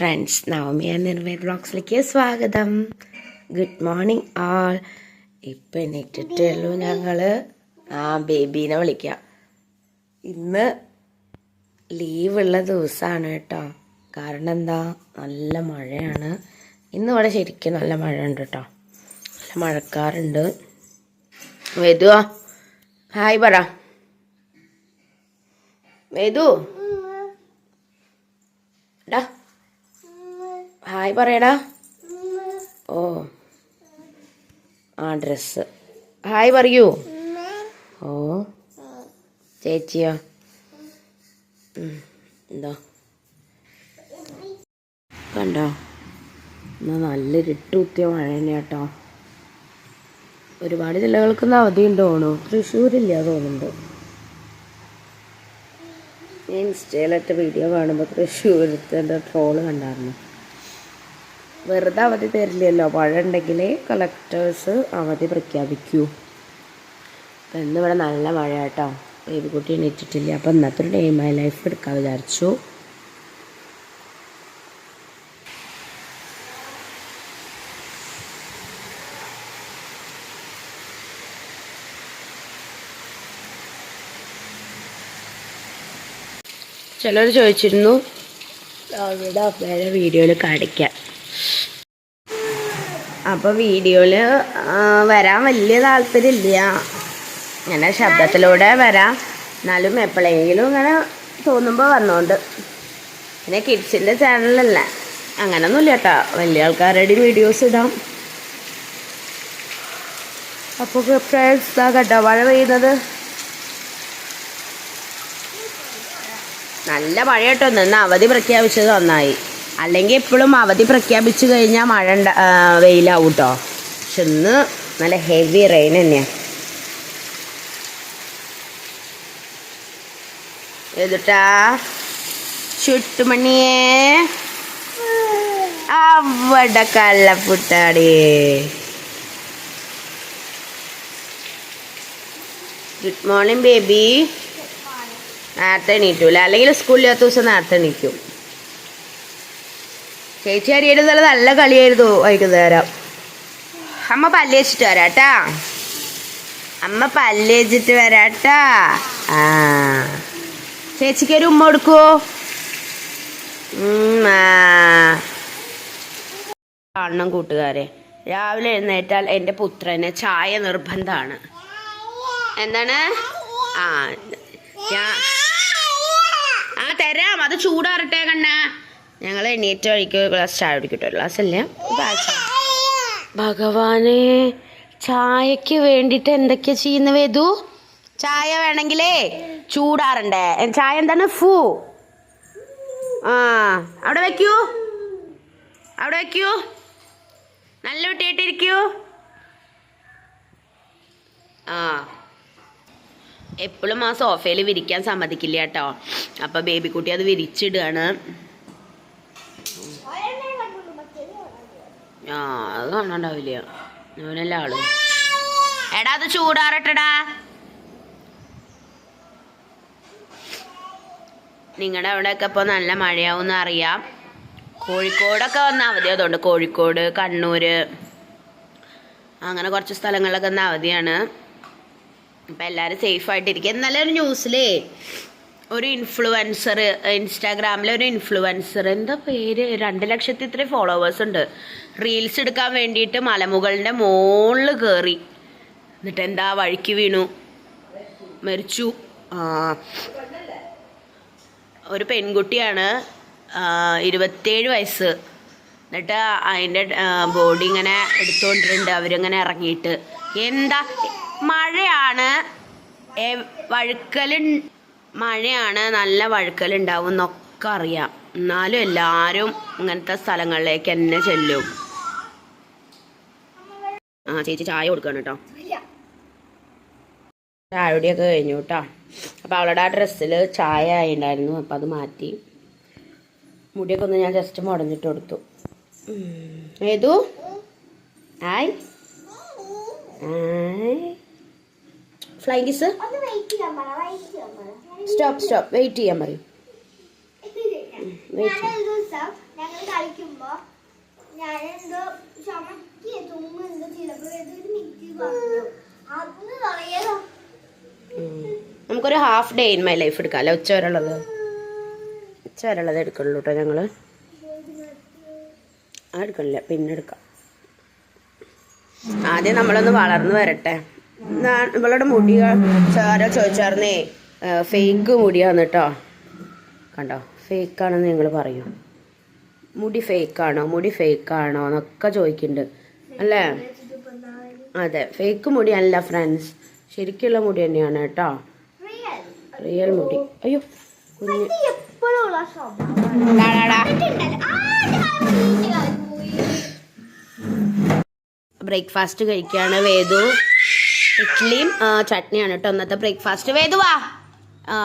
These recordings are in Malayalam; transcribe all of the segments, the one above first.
ഫ്രണ്ട്സ്, നവമി നിർവേ വ്ളോഗ്സിലേക്ക് സ്വാഗതം. ഗുഡ് മോർണിംഗ് ആൾ. ഇപ്പം എണീറ്റിട്ടുള്ളൂ ഞങ്ങൾ. ബേബീനെ വിളിക്കാം. ഇന്ന് ലീവുള്ള ദിവസമാണ് കേട്ടോ. കാരണം എന്താ, നല്ല മഴയാണ് ഇന്ന്. ഇവിടെ ശരിക്കും നല്ല മഴ ഉണ്ട് കേട്ടോ. നല്ല മഴക്കാറുണ്ട്. വേദു ഹായ് പറ. വേദു ടാ ഹായ് പറയടാ. ഓ ഡ്രസ്സ് ഹായ് പറയൂ. ഓ ചേച്ചിയോ? എന്താ കണ്ടോ, ഇന്ന് നല്ലൊരു ഇട്ടുകുത്തിയ മഴ തന്നെ കേട്ടോ. ഒരുപാട് ജില്ലകൾക്കൊന്നും അവധിയുണ്ട് തോന്നുന്നു. തൃശ്ശൂരില്ല തോന്നുന്നുണ്ട്. ഇൻസ്റ്റയിലൊക്കെ വീഡിയോ കാണുമ്പോൾ തൃശ്ശൂരത്തെ ട്രോള് കണ്ടായിരുന്നു. വെറുതെ അവധി തരില്ലല്ലോ. മഴ ഉണ്ടെങ്കിൽ കളക്ടേഴ്സ് അവധി പ്രഖ്യാപിക്കൂ. അപ്പം ഇന്നിവിടെ നല്ല മഴ കേട്ടോ. ബേബിക്കുട്ടി എണീറ്റിട്ടില്ല. അപ്പം ഇന്നത്തെ ഒരു ഡേ മൈ ലൈഫ് എടുക്കാൻ വിചാരിച്ചു. ചിലർ ചോദിച്ചിരുന്നു അവിടെ അമ്മയുടെ വീഡിയോയിൽ കാണിക്കാൻ. അപ്പോൾ വീഡിയോയിൽ വരാൻ വലിയ താല്പര്യമില്ല. ഇങ്ങനെ ശബ്ദത്തിലൂടെ വരാം. എന്നാലും എപ്പോഴെങ്കിലും ഇങ്ങനെ തോന്നുമ്പോൾ വന്നോണ്ട്. പിന്നെ കിഡ്സിൻ്റെ ചാനലല്ല, അങ്ങനൊന്നുമില്ല കേട്ടോ. വലിയ ആൾക്കാരുടെയും വീഡിയോസ് ഇടാം. അപ്പോൾ ഫ്രണ്ട്സ് കേട്ടോ മഴ പെയ്യുന്നത്. നല്ല മഴ കേട്ടോ. നിന്ന് അവധി പ്രഖ്യാപിച്ചത് നന്നായി. അല്ലെങ്കിൽ എപ്പോഴും അവധി പ്രഖ്യാപിച്ചു കഴിഞ്ഞാൽ മഴ വെയിലാവും കേട്ടോ. പക്ഷെ ഇന്ന് നല്ല ഹെവി റെയിൻ തന്നെയാണ്. ഏതുട്ടാ ചുട്ടുമണിയേ അവിടെ കള്ളപ്പുട്ടാടി. Good morning baby. നേരത്തെ എണീറ്റൂല, അല്ലെങ്കിൽ സ്കൂളില്ലാത്ത ദിവസം നേരത്തെ എണീക്കും. ചേച്ചി അരിയുടെ നല്ല കളിയായിരുന്നു വൈകുന്നേരം. അമ്മ പല്ലേച്ചിട്ട് വരാട്ടാ. അമ്മ പല്ലേച്ചിട്ട് വരാട്ടാ. ചേച്ചിക്ക് ഒരു ഉമ്മ കൊടുക്കുവോ? കാണണം കൂട്ടുകാരെ. രാവിലെ എഴുന്നേറ്റാൽ എൻ്റെ പുത്രന് ചായ നിർബന്ധമാണ്. എന്താണ്? തരാം, അത് ചൂടാറട്ടെ കണ്ണ. ഞങ്ങൾ എണീറ്റ വഴിക്ക് ഗ്ലാസ് ചായ കുടിക്കട്ടോ. ഗ്ലാസ് അല്ലേ, ഭഗവാനെ. ചായക്ക് വേണ്ടിയിട്ട് എന്തൊക്കെയാ ചെയ്യുന്ന വേദു? ചായ വേണമെങ്കിലേ ചൂടാറണ്ടേ. ചായ എന്താണ്? അവിടെ വെക്കൂ, അവിടെ വെക്കൂ. നല്ല വിട്ടിട്ടിരിക്കൂ. എപ്പോഴും ആ സോഫയിൽ വിരിക്കാൻ സമ്മതിക്കില്ല കേട്ടോ. അപ്പം ബേബിക്കുട്ടി അത് വിരിച്ചിടുകയാണ്. അത് കാണാണ്ടാവില്ല. അവനല്ല ആള്. എടാ അത് ചൂടാറട്ടടാ. നിങ്ങളുടെ അവിടെയൊക്കെ ഇപ്പോൾ നല്ല മഴയാവുമെന്ന് അറിയാം. കോഴിക്കോടൊക്കെ വന്ന അവധി. അതുകൊണ്ട് കോഴിക്കോട്, കണ്ണൂർ, അങ്ങനെ കുറച്ച് സ്ഥലങ്ങളിലൊക്കെ വന്ന അവധിയാണ്. അപ്പം എല്ലാവരും സേഫായിട്ടിരിക്കുക. നല്ലൊരു ന്യൂസിലേ ഒരു ഇൻഫ്ലുവൻസർ, ഇൻസ്റ്റാഗ്രാമിലെ ഒരു ഇൻഫ്ലുവൻസർ, എന്താ പേര്, 2 ലക്ഷത്തി ഇത്രയും ഫോളോവേഴ്സ് ഉണ്ട്. റീൽസ് എടുക്കാൻ വേണ്ടിയിട്ട് മലമുകളിൻ്റെ മുകളിൽ കയറി. എന്നിട്ട് എന്താ വഴിക്ക് വീണു, മരിച്ചു. ഒരു പെൺകുട്ടിയാണ്, 27 വയസ്സ്. എന്നിട്ട് അതിൻ്റെ ബോഡി ഇങ്ങനെ എടുത്തുകൊണ്ടിട്ടുണ്ട് അവരിങ്ങനെ ഇറങ്ങിയിട്ട്. എന്താ മഴയാണ്, മഴയാണ്, നല്ല വഴുക്കലുണ്ടാവും എന്നൊക്കെ അറിയാം. എന്നാലും എല്ലാവരും ഇങ്ങനത്തെ സ്ഥലങ്ങളിലേക്ക് തന്നെ ചെല്ലും. ചേച്ചി ചായ കൊടുക്കണം കേട്ടോ. ചായയുടെയൊക്കെ കഴിഞ്ഞു കേട്ടോ. അപ്പോൾ അവളുടെ ആ ഡ്രസ്സിൽ ചായ ആയിട്ടുണ്ടായിരുന്നു. അപ്പം അത് മാറ്റി. മുടിയൊക്കെ ഒന്ന് ഞാൻ ജസ്റ്റ് മുടഞ്ഞിട്ട് കൊടുത്തു. ഏതു hi flying kiss. Stop wait ചെയ്യാൻ പറയും. ഞങ്ങൾ കളിക്കുമ്പോ ഞാനെന്തോ ചുമക്കി തുമ്പ് എന്തോ ചിലപ്പോ അന്ന് തുടങ്ങിയതോ. നമുക്കൊരു half day in my life എടുക്കാം അല്ലേ? ഉച്ച വരെയുള്ളത് എടുക്കുള്ളൂ കേട്ടോ ഞങ്ങള്. എടുക്കണില്ല, പിന്നെ എടുക്കാം. ആദ്യം നമ്മളൊന്ന് വളർന്നു വരട്ടെ. ഇവളുടെ മുടി ആരോ ചോദിച്ചായിരുന്നേ, ഫേക്ക് മുടിയാന്ന് കേട്ടോ. കണ്ടോ, ഫേക്കാണെന്ന് നിങ്ങൾ പറയൂ. മുടി ഫേക്കാണോ എന്നൊക്കെ ചോദിക്കുന്നുണ്ട് അല്ലേ? അതെ, ഫേക്ക് മുടി അല്ല ഫ്രണ്ട്സ്, ശരിക്കുള്ള മുടി തന്നെയാണ് കേട്ടോ, റിയൽ മുടി. അയ്യോ കുഞ്ഞ് ബ്രേക്ക്ഫാസ്റ്റ് കഴിക്കുകയാണ് വേദു. ഇഡ്ഡലിയും ചട്നിയാണ് കേട്ടോ ഇന്നത്തെ ബ്രേക്ക്ഫാസ്റ്റ്. വേദുവാ.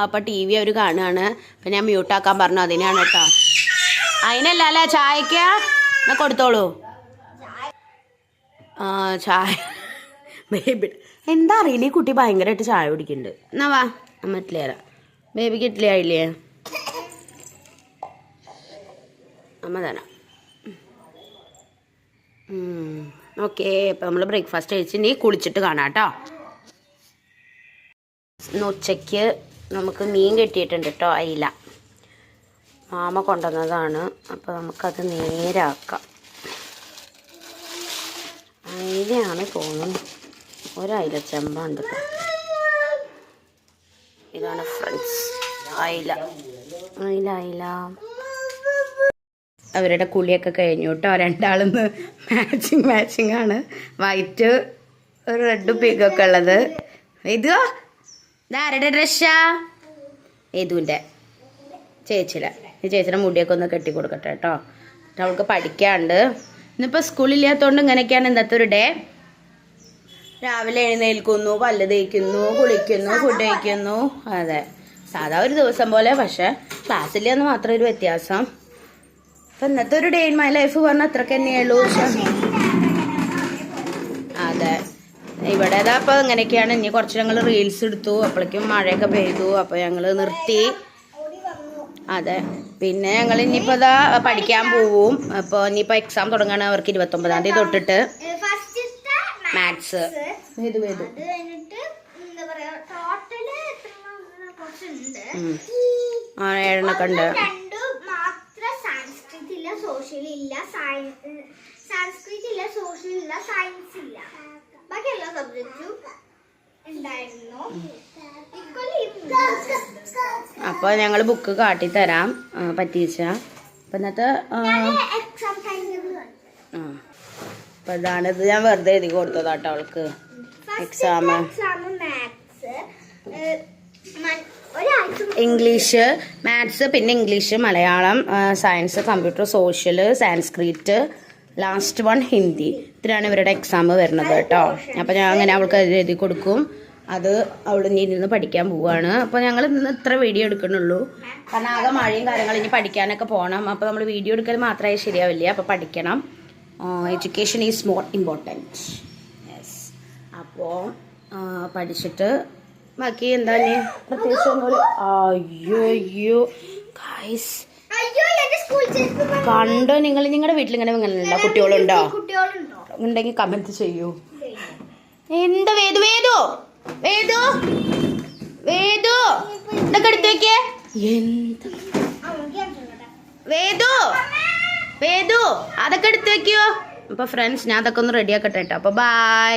അപ്പം ടി വി അവർ കാണുകയാണ്. അപ്പം ഞാൻ മ്യൂട്ടാക്കാൻ പറഞ്ഞു, അതിനാണ് കേട്ടോ. അതിനല്ല അല്ലേ ചായക്ക് എന്നാൽ കൊടുത്തോളൂ. ചായ ബേബി എന്താ അറിയില്ല, ഈ കുട്ടി ഭയങ്കരമായിട്ട് ചായ കുടിക്കുന്നുണ്ട്. എന്നാ വാ, അമ്മ ഇഡ്ഡലി തരാം. ബേബിക്ക് ഇഡ്ഡലി ആയില്ലേ? അമ്മ തരാം. ഓക്കെ, അപ്പം നമ്മൾ ബ്രേക്ക്ഫാസ്റ്റ് കഴിച്ചിട്ട് കുളിച്ചിട്ട് കാണാം കേട്ടോ. ഇന്ന് ഉച്ചയ്ക്ക് നമുക്ക് മീൻ കിട്ടിയിട്ടുണ്ട് കേട്ടോ, അയില. മാമ കൊണ്ടുവന്നതാണ്. അപ്പോൾ നമുക്കത് നേരാക്കാം. അയിലയാണ് തോന്നുന്നു, ഒരയില ചെമ്പുണ്ട്. ഇതാണ് ഫ്രണ്ട്സ് അയില. അവരുടെ കുളിയൊക്കെ കഴിഞ്ഞു കേട്ടോ. രണ്ടാളൊന്ന് മാച്ചിങ് ആണ്. വൈറ്റ് റെഡ് പിഗൊക്കെ ഉള്ളത്. ഇതാരുടെ ഡ്രസ്സാ? ഏതുവിൻ്റെ ചേച്ചിയുടെ മുടിയൊക്കെ ഒന്ന് കെട്ടി കൊടുക്കട്ടെ കേട്ടോ. അവൾക്ക് പഠിക്കാണ്ട്. ഇന്നിപ്പോൾ സ്കൂളില്ലാത്തതുകൊണ്ട് ഇങ്ങനെയൊക്കെയാണ് ഇന്നത്തെ ഒരു ഡേ. രാവിലെ എഴുന്നേൽക്കുന്നു, പല്ല് തേക്കുന്നു, കുളിക്കുന്നു, ഫുഡ് കഴിക്കുന്നു. അതെ, സാധാ ഒരു ദിവസം പോലെ. പക്ഷെ ക്ലാസ്സില്ലെന്ന് മാത്രം ഒരു വ്യത്യാസം. അപ്പം ഇന്നത്തെ ഒരു ഡേ ഇൻ മൈ ലൈഫ് പറഞ്ഞാൽ അത്രക്ക് തന്നെയുള്ളൂ. അതെ, ഇവിടെ അപ്പോൾ ഇങ്ങനെയൊക്കെയാണ്. ഇനി കുറച്ച് ഞങ്ങൾ റീൽസ് എടുത്തു, അപ്പോഴേക്കും മഴയൊക്കെ പെയ്തു. അപ്പോൾ ഞങ്ങൾ നിർത്തി. അതെ, പിന്നെ ഞങ്ങൾ ഇനിയിപ്പോൾ പഠിക്കാൻ പോവും. അപ്പോൾ ഇനിയിപ്പോൾ എക്സാം തുടങ്ങുകയാണ് അവർക്ക് 29-ാം തീയതി തൊട്ടിട്ട് മാത്സ്. ഏഴെണ്ണൊക്കെ ഉണ്ട്. സോഷ്യൽ ഇല്ല, സംസ്കൃതം ഇല്ല, സോഷ്യൽ ഇല്ല, സയൻസ് ഇല്ല. ബാക്കി എല്ലാ സബ്ജക്റ്റും ഉണ്ടായിരുന്നു. അപ്പോൾ ഞങ്ങൾ ബുക്ക് കാട്ടിത്തരാം പറ്റീച്ച. അപ്പം ഇന്നത്തെ അപ്പം ഇതാണിത്. ഞാൻ വെറുതെ എഴുതി കൊടുത്തതാട്ടോ അവൾക്ക് എക്സാം. ഇംഗ്ലീഷ്, മാത്സ്, പിന്നെ English, Malayalam, science, computer, social, Sanskrit, last one Hindi. ഇത്രയാണ് ഇവരുടെ എക്സാം വരുന്നത് കേട്ടോ. അപ്പോൾ ഞാൻ അങ്ങനെ അവൾക്ക് എഴുതി കൊടുക്കും. അത് അവൾ ഇനി ഇരുന്ന് പഠിക്കാൻ പോവുകയാണ്. അപ്പോൾ ഞങ്ങൾ ഇന്ന് ഇത്ര വീഡിയോ എടുക്കണുള്ളൂ. കാരണം ആകെ മഴയും കാര്യങ്ങളും, ഇനി പഠിക്കാനൊക്കെ പോകണം. അപ്പോൾ നമ്മൾ വീഡിയോ എടുക്കൽ മാത്രമേ ശരിയാവില്ല. അപ്പോൾ പഠിക്കണം. Education is more important. Yes. അപ്പോൾ പഠിച്ചിട്ട് ബാക്കി എന്താ പ്രത്യേകിച്ച് ഒന്നുമില്ല. അയ്യോ ഗൈസ്, കണ്ടോ നിങ്ങൾ? നിങ്ങളുടെ വീട്ടിൽ ഇങ്ങനെ ഇങ്ങനെയുള്ള കുട്ടികളുണ്ടോ? ഉണ്ടെങ്കിൽ കമന്റ് ചെയ്യൂ. എന്താ വേദു ഇതൊക്കെ എടുത്തു വെക്കേ. എന്താ വേദു അതൊക്കെ എടുത്തു വെക്കോ. അപ്പൊ ഫ്രണ്ട്സ്, ഞാൻ അതൊക്കെ ഒന്ന് റെഡിയാക്കട്ടെ കേട്ടോ. അപ്പൊ ബൈ.